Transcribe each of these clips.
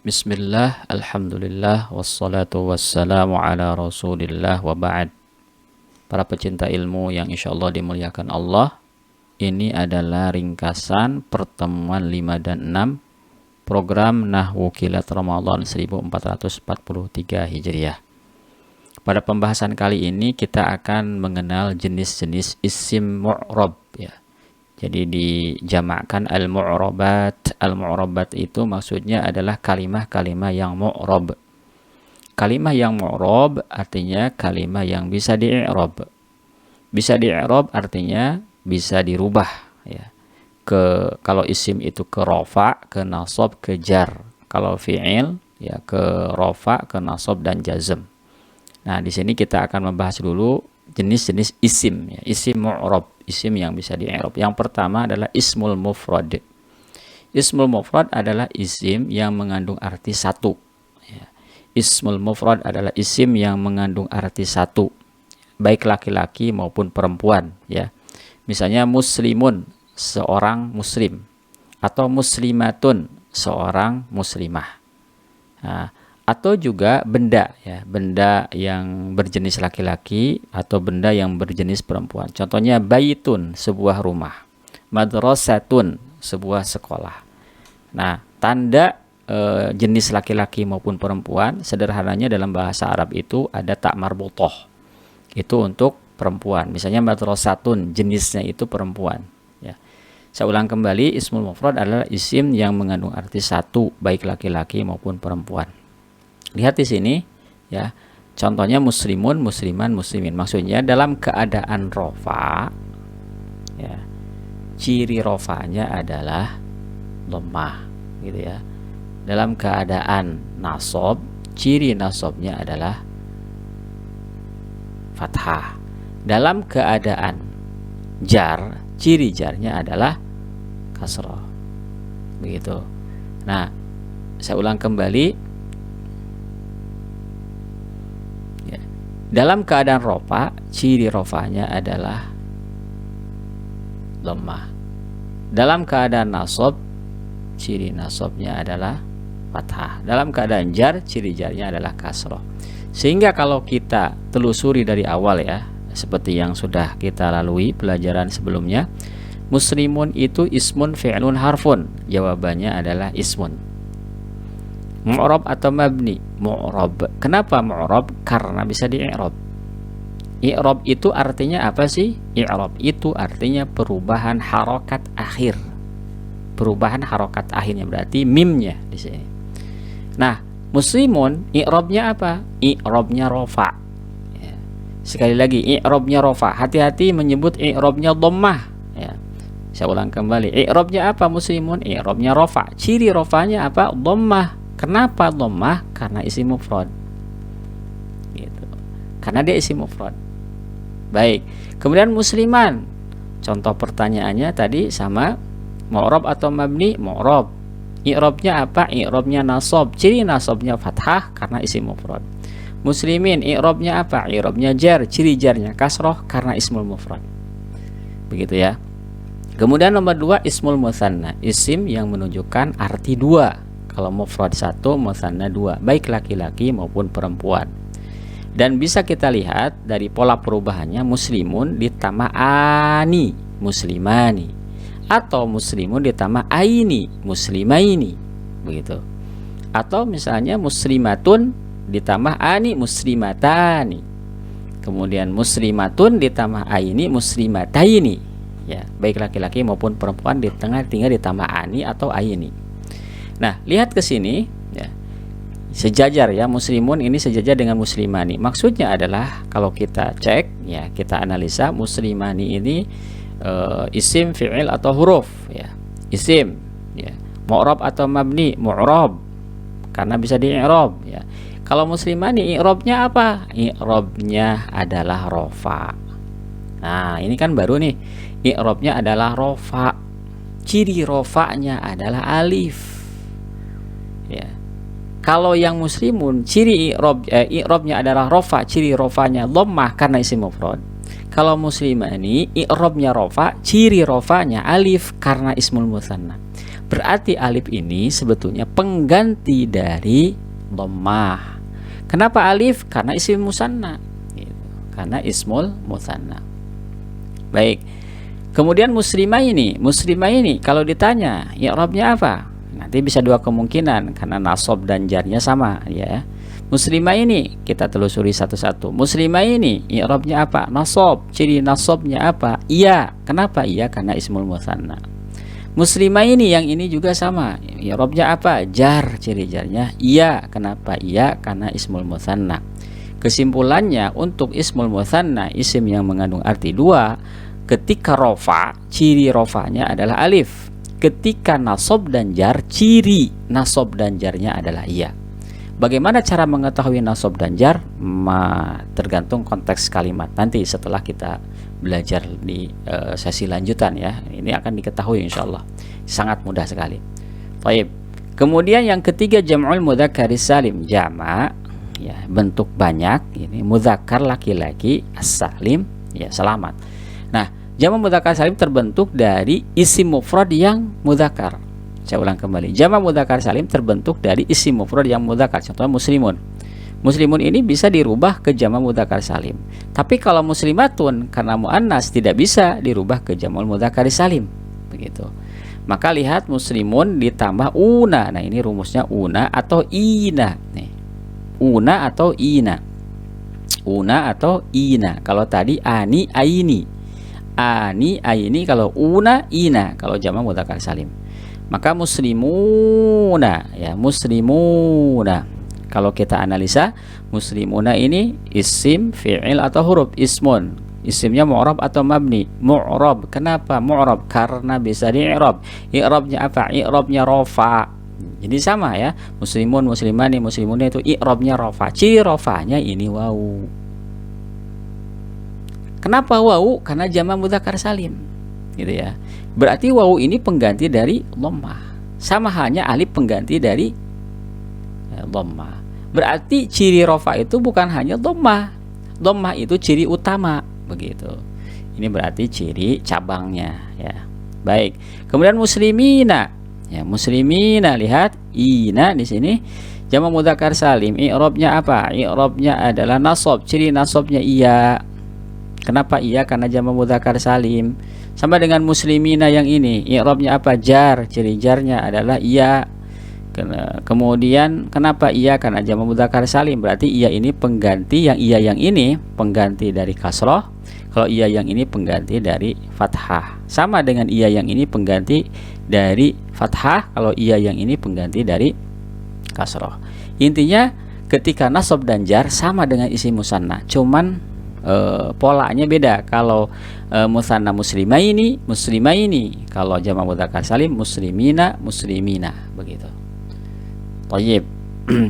Bismillah, alhamdulillah, wassalatu wassalamu ala rasulillah wa ba'd. Para pecinta ilmu yang insya Allah dimuliakan Allah, ini adalah ringkasan pertemuan 5 dan 6 program Nahwu Kilat Ramadan 1443 Hijriah. Pada pembahasan kali ini kita akan mengenal jenis-jenis isim mu'rab ya. Jadi dijamakkan al-mu'rabat. Al-mu'rabat itu maksudnya adalah kalimah-kalimah yang mu'rab. Kalimah yang mu'rab artinya kalimah yang bisa di-i'rab. Bisa di-i'rab artinya bisa dirubah ya. Kalau isim itu ke rafa, ke nasab, ke jar. Kalau fi'il ya ke rafa, ke nasab dan jazm. Nah, di sini kita akan membahas dulu jenis-jenis isim ya. Isim mu'rab, isim yang bisa di-i'rab. Yang pertama adalah ismul mufrad. Ismul mufrad adalah isim yang mengandung arti satu ya. Ismul mufrad adalah isim yang mengandung arti satu, baik laki-laki maupun perempuan ya. Misalnya muslimun, seorang muslim, atau muslimatun, seorang muslimah. Nah, atau juga benda ya, benda yang berjenis laki-laki atau benda yang berjenis perempuan. Contohnya baitun, sebuah rumah, madrasatun, sebuah sekolah. Nah, tanda jenis laki-laki maupun perempuan sederhananya dalam bahasa Arab itu ada tak marbutoh, itu untuk perempuan. Misalnya madrasatun, jenisnya itu perempuan ya. Saya ulang kembali, ismul mufrad adalah isim yang mengandung arti satu, baik laki-laki maupun perempuan. Lihat di sini ya. Contohnya muslimun, musliman, muslimin. Maksudnya dalam keadaan rofa ya. Ciri rofanya adalah dhammah gitu ya. Dalam keadaan nasab, ciri nasabnya adalah fathah. Dalam keadaan jar, ciri jarnya adalah kasrah. Begitu. Nah, saya ulang kembali. Dalam keadaan rofa, ciri rofanya adalah dhammah. Dalam keadaan nasab, ciri nasabnya adalah fathah. Dalam keadaan jar, ciri jarnya adalah kasrah. Sehingga kalau kita telusuri dari awal ya, seperti yang sudah kita lalui pelajaran sebelumnya, muslimun itu ismun fi'lun harfun. Jawabannya adalah ismun. Mu'rab atau mabni? Mu'rab. Kenapa mu'rab? Karena bisa di-i'rab. I'rab itu artinya apa sih? I'rab itu artinya perubahan harokat akhir. Perubahan harokat akhirnya berarti mimnya di sini. Nah, muslimun i'rabnya apa? I'rabnya rofa. Ya. Sekali lagi, i'rabnya rofa. Hati-hati menyebut i'rabnya dhammah. Ya. Saya ulang kembali. I'rabnya apa muslimun? I'rabnya rofa. Ciri rofanya apa? Dhammah. Kenapa dhammah? Karena isim mufrad. Gitu. Karena dia isim mufrad. Baik. Kemudian musliman. Contoh pertanyaannya tadi sama mu'rab atau mabni? Mu'rab. I'rabnya apa? I'rabnya nasab. Ciri nasabnya fathah karena isim mufrad. Muslimin, i'rabnya apa? I'rabnya jar. Ciri jarnya kasroh karena ismul mufrad. Begitu ya. Kemudian nomor 2 ismul mutsanna. Isim yang menunjukkan arti dua. Kalau mufrad 1, mutsanna 2, baik laki-laki maupun perempuan. Dan bisa kita lihat dari pola perubahannya, muslimun ditambah ani, muslimani, atau muslimun ditambah aini, muslimaini, begitu. Atau misalnya muslimatun ditambah ani, muslimatani. Kemudian muslimatun ditambah aini, muslimataini. Ya, baik laki-laki maupun perempuan di tengah tinggal ditambah ani atau aini. Nah, lihat ke sini ya. Sejajar ya, muslimun ini sejajar dengan muslimani. Maksudnya adalah kalau kita cek ya, kita analisa muslimani ini isim, fi'il atau huruf ya. Isim ya. Mu'rab atau mabni? Mu'rab. Karena bisa di-i'rab ya. Kalau muslimani i'rabnya apa? I'rabnya adalah rofa. Nah, ini kan baru nih. I'rabnya adalah rofa. Ciri rofanya adalah alif. Ya. Kalau yang muslimun ciri i'rabnya adalah rofa, ciri rofanya dhammah karena isim mufrad. Kalau muslimani i'rabnya rofa, ciri rofanya alif karena ismul mutsanna. Berarti alif ini sebetulnya pengganti dari dhammah. Kenapa alif? Karena isim musanna gitu. Karena ismul musanna. Baik. Kemudian muslimah ini kalau ditanya i'rabnya apa? Nanti bisa dua kemungkinan karena nasab dan jarnya sama ya. Muslimah ini kita telusuri satu-satu. Muslimah ini i'rabnya apa? Nasab. Ciri nasabnya apa? Iya. Kenapa iya? Karena ismul musanna. Muslimah ini yang ini juga sama. I'rabnya apa? Jar. Ciri jarnya iya. Kenapa iya? Karena ismul musanna. Kesimpulannya untuk ismul musanna, isim yang mengandung arti dua, ketika rofa, ciri rofanya adalah alif. Ketika nasab dan jar, ciri nasab dan jarnya adalah iya. Bagaimana cara mengetahui nasab dan jar? Tergantung konteks kalimat. Nanti setelah kita belajar di sesi lanjutan ya, ini akan diketahui insya Allah. Sangat mudah sekali. Baik. Kemudian yang ketiga jam'ul mudzakkaris salim, jama' ya, bentuk banyak. Ini mudzakkar laki-laki, as-salim ya, selamat. Nah, jamak mudzakkar salim terbentuk dari isim mufrad yang mudzakkar. Saya ulang kembali. Jamak mudzakkar salim terbentuk dari isim mufrad yang mudzakkar. Contohnya muslimun. Muslimun ini bisa dirubah ke jamak mudzakkar salim. Tapi kalau muslimatun karena muannas tidak bisa dirubah ke jamak mudzakkar salim. Begitu. Maka lihat muslimun ditambah una. Nah, ini rumusnya una atau ina. Nih. Una atau ina. Una atau ina. Kalau tadi ani aini. Ani aini, kalau una ina kalau jamak mudzakkar salim. Maka muslimuna ya, muslimuna. Kalau kita analisa, muslimuna ini isim, fi'il atau huruf? Ismun. Isimnya mu'rab atau mabni? Mu'rab. Kenapa mu'rab? Karena bisa di-i'rab. I'rabnya apa? I'rabnya rafa. Jadi sama ya. Muslimun, muslimani, muslimuna itu i'rabnya rafa. Ciri rafanya ini wawu. Kenapa wawu? Karena jamak mudzakkar salim, gitu ya. Berarti wawu ini pengganti dari dhammah. Sama halnya alif pengganti dari dhammah. Berarti ciri rafa itu bukan hanya dhammah. Dhammah itu ciri utama, begitu. Ini berarti ciri cabangnya, ya. Baik. Kemudian muslimina, ya, muslimina, lihat ina di sini. Jamak mudzakkar salim, i'rabnya apa? I'rabnya adalah nasab. Ciri nasabnya iya. Kenapa iya? Karena jamak mudzakkar salim. Sama dengan muslimina yang ini, i'rabnya apa? Jar. Ciri jarnya adalah iya. Kemudian kenapa iya? Karena jamak mudzakkar salim. Berarti iya ini pengganti, yang iya yang ini pengganti dari kasroh. Kalau iya yang ini pengganti dari fathah. Sama dengan iya yang ini pengganti dari fathah. Kalau iya yang ini pengganti dari kasroh. Intinya ketika nasab dan jar sama dengan isim musanna. Cuman polanya beda. Kalau musanna muslimah ini, kalau jamak mudzakkar salim muslimina, muslimina, begitu. Thayyib.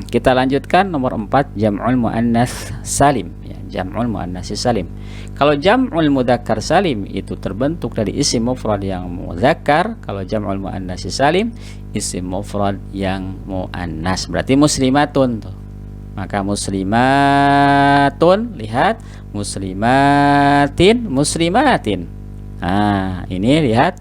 Kita lanjutkan nomor 4, jam'ul muannas salim ya, jam'ul muannas salim. Kalau jam'ul mudzakkar salim itu terbentuk dari isim mufrad yang mudzakkar. Kalau jam'ul muannas salim isim mufrad yang muannas. Berarti muslimatun tuh. Maka muslimatun, lihat, muslimatin, muslimatin. Nah, ini lihat,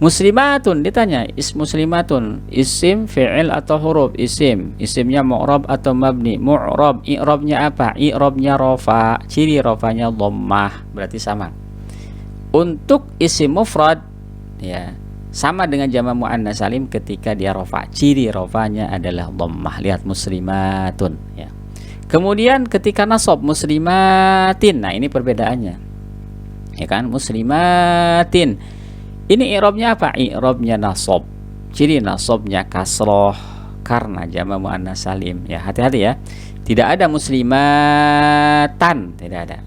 muslimatun ditanya, muslimatun isim, fi'il atau huruf? Isim. Isimnya mu'rab atau mabni? Mu'rab. I'rabnya apa? I'rabnya rafa. Ciri rafanya dhammah. Berarti sama. Untuk isim mufrad ya, sama dengan jamak muannas salim ketika dia rafa. Ciri rafanya adalah dhammah. Lihat muslimatun ya. Kemudian ketika nasab muslimatin. Nah, ini perbedaannya. Ya kan? Muslimatin. Ini i'rabnya apa? I'rabnya nasab. Ciri nasabnya kasroh karena jamak muannas salim. Ya, hati-hati ya. Tidak ada muslimatan, tidak ada.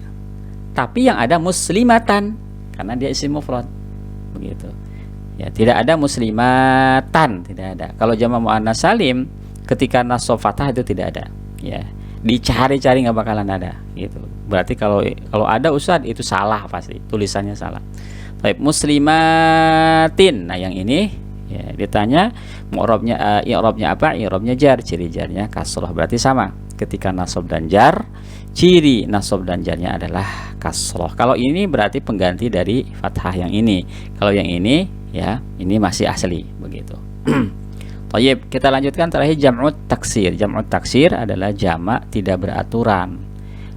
Tapi yang ada muslimatan karena dia isim mufrad. Begitu. Ya, tidak ada muslimatan, tidak ada. Kalau jamak muannas salim ketika nasab fathah itu tidak ada. Ya, dicari-cari nggak bakalan ada. Gitu. Berarti kalau ada ustadz itu salah pasti, tulisannya salah. Baik, muslimatin. Nah, yang ini ya, ditanya mu'rabnya i'rabnya apa? I'rabnya jar, ciri jarnya kasroh. Berarti sama. Ketika nasab dan jar, ciri nasab dan jarnya adalah kasroh. Kalau ini berarti pengganti dari fathah yang ini. Kalau yang ini ya, ini masih asli begitu. Thayyib, kita lanjutkan terakhir jam'ut taksir. Jam'ut taksir adalah jamak tidak beraturan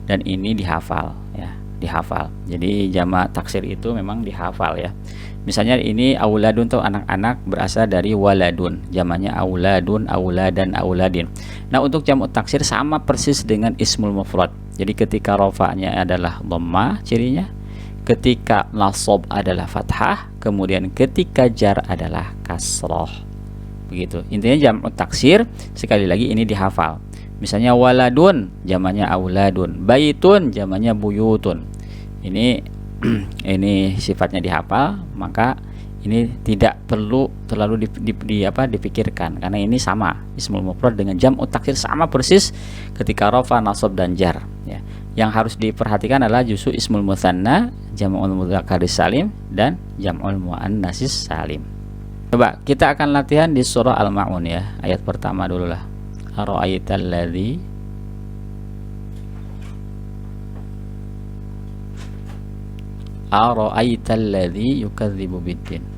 dan ini dihafal ya, dihafal. Jadi jamak taksir itu memang dihafal ya. Misalnya ini auladun atau anak-anak berasal dari waladun, jamaknya auladun, auladan, auladin. Nah, untuk jam'ut taksir sama persis dengan ismul mufrad. Jadi ketika rafa'nya adalah dhammah cirinya, ketika nasab adalah fathah, kemudian ketika jar adalah kasroh. Begitu. Intinya jam'ut taksir sekali lagi ini dihafal. Misalnya waladun jamaknya auladun, baitun jamaknya buyutun. Ini ini sifatnya dihafal, maka ini tidak perlu terlalu dipikirkan karena ini sama ismul mufrad dengan jam'ut taksir sama persis ketika rafa, nasab dan jar ya. Yang harus diperhatikan adalah justru ismul mutsanna, jam'ul mudzakkaris salim dan jam'ul muannatsis salim. Coba kita akan latihan di surah Al-Ma'un ya. Ayat pertama dulu lah. Ara'aitalladzi yukadzibu biddin.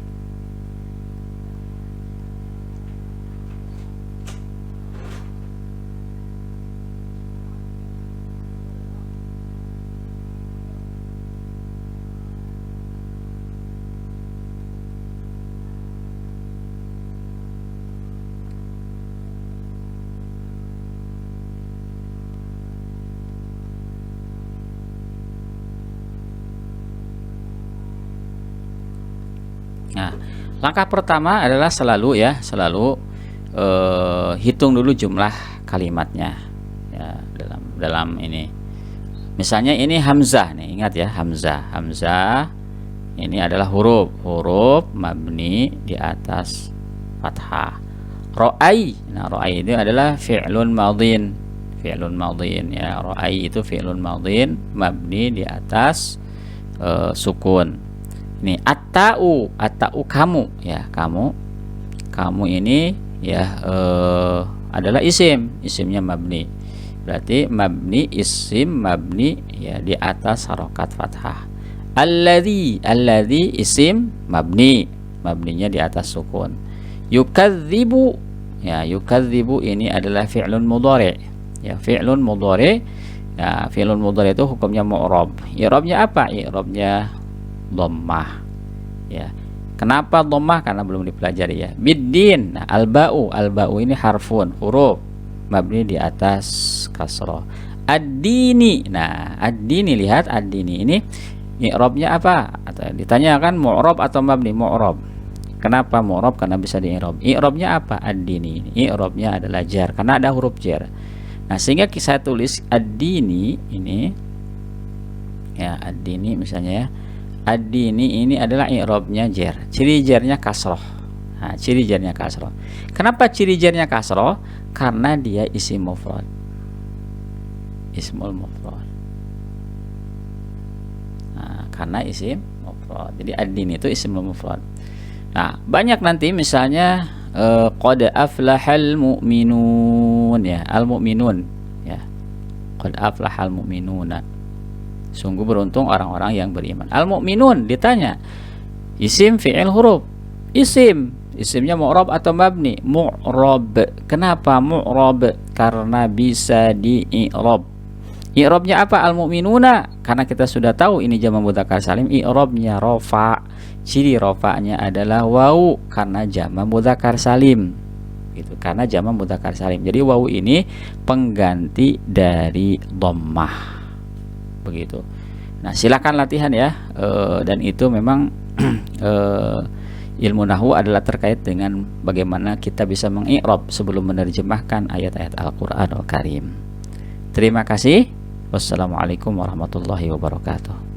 Nah, langkah pertama adalah selalu hitung dulu jumlah kalimatnya ya, dalam ini. Misalnya ini hamzah nih, ingat ya, hamzah ini adalah huruf mabni di atas fathah. Ra'ai, nah ra'ai itu adalah fi'lun madhin ya. Ra'ai itu fi'lun madhin mabni di atas sukun. Ini at-ta'u kamu ya, kamu ini ya adalah isimnya mabni. Berarti mabni isim mabni ya di atas harokat fathah. Alladzi isim mabninya di atas sukun. Yukadzibu ya, yukadzibu ini adalah fi'lun mudhari ya, fi'lun mudhari ya. Fi'lun mudhari itu hukumnya mu'rab. I'rabnya apa? I'rabnya dhammah ya. Kenapa dhammah? Karena belum dipelajari ya. Biddin, nah, alba'u ini harfun, huruf mabni di atas kasroh. Ad-dini, nah ad-dini, lihat ad-dini ini i'rabnya apa? Atau ditanyakan mu'rab atau mabni? Mu'rab. Kenapa mu'rab? Karena bisa di i'rab. I'rabnya apa? Ad-dini, i'rabnya adalah jar karena ada huruf jar. Nah, sehingga saya tulis ad-dini ini ya, ad-dini misalnya ya, ad-dini ini adalah i'rabnya jar, ciri jarnya kasroh. Nah, ciri jarnya kasroh. Kenapa ciri jarnya kasroh? Karena dia isim mufrad, ismul mufrad. Nah, karena isim mufrad, jadi ad-dini itu ismul mufrad. Nah, banyak nanti misalnya qad aflahal mu'minun ya, al-mu'minun ya, qad aflahal mu'minuna, sungguh beruntung orang-orang yang beriman. Al-mu'minun ditanya isim, fi'il, huruf. Isimnya mu'rab atau mabni? Mu'rab. Kenapa mu'rab? Karena bisa di i'rab. I'rabnya apa? Al-mu'minuna, karena kita sudah tahu ini jamak mudzakkar salim. I'rabnya rafa, ciri rafa'nya adalah wawu karena jamak mudzakkar salim gitu, karena jamak mudzakkar salim. Jadi wawu ini pengganti dari dhammah begitu. Nah, silakan latihan ya, dan itu memang ilmu nahwu adalah terkait dengan bagaimana kita bisa mengi'rab sebelum menerjemahkan ayat-ayat Al-Qur'anul Karim. Terima kasih. Wassalamualaikum warahmatullahi wabarakatuh.